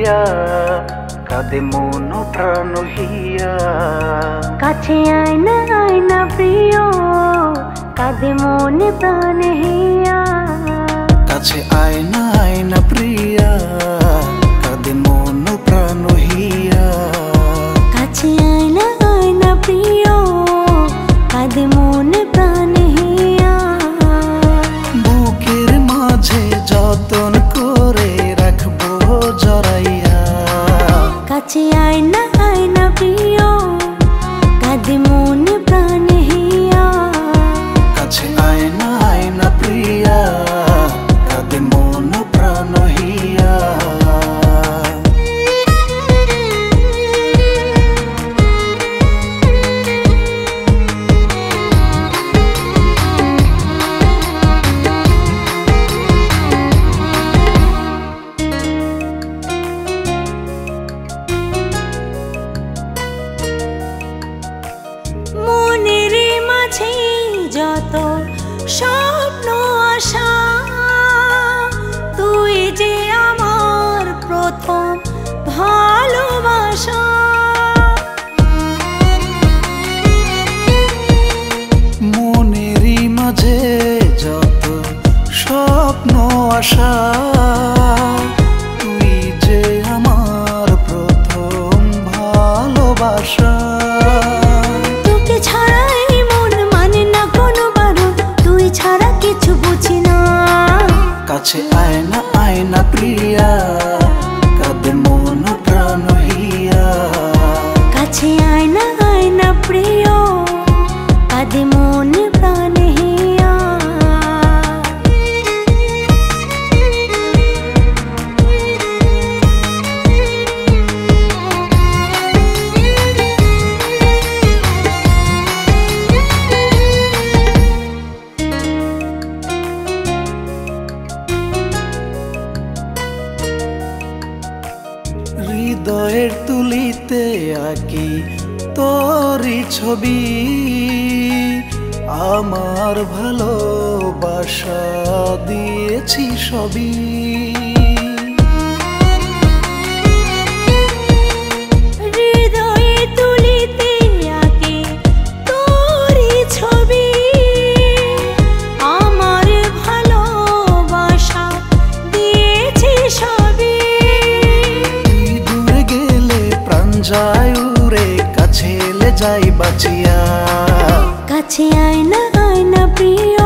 প্রিয়া কাঁদে মন প্রাণ হিয়া। কাছে আয় না প্রিয় কাঁদে মন প্রাণ হিয়া। কাছে আয় না প্রিয়া কাঁদে মন প্রাণ হিয়া। কাছে আয় না প্রিয় কাঁদে মন প্রাণ হিয়া। বুকের মাঝে যতন করে রাখবো জড়াইয়া। কাছে আয় না প্রিয় কাঁদে মন প্রাণ হিয়া। কাছে আয় না প্রিয়া কাঁদে মন প্রাণ হিয়া। মনের মাঝে যত স্বপ্ন আশা তুই যে আমার প্রথম ভালোবাসা। মনেরই মাঝে যত স্বপ্ন আশা তুই যে আমার প্রথম ভালোবাসা। তোকে ছাড়াই মন মানে না কোনো বারণ, তুই ছাড়া কিছু বুঝি না। কাছে আয় না প্রিয়া কাঁদে মন প্রাণ হিয়া। কাছে আয় না প্রিয় কাঁদে মন প্রাণ হিয়া। হৃদয়ের তুলিতে আঁকি তোরই ছবি, আমার ভালোবাসা দিয়েছি সবই। হৃদয়ে তুলিতে আঁকি তোরই ছবি, আমার ভালোবাসা দিয়েছি সবই। তুই দূরে গেলে প্রাণ যায় উড়ে, কাছে এলে যাই বাঁচিয়া। কাছে আয় না প্রিয়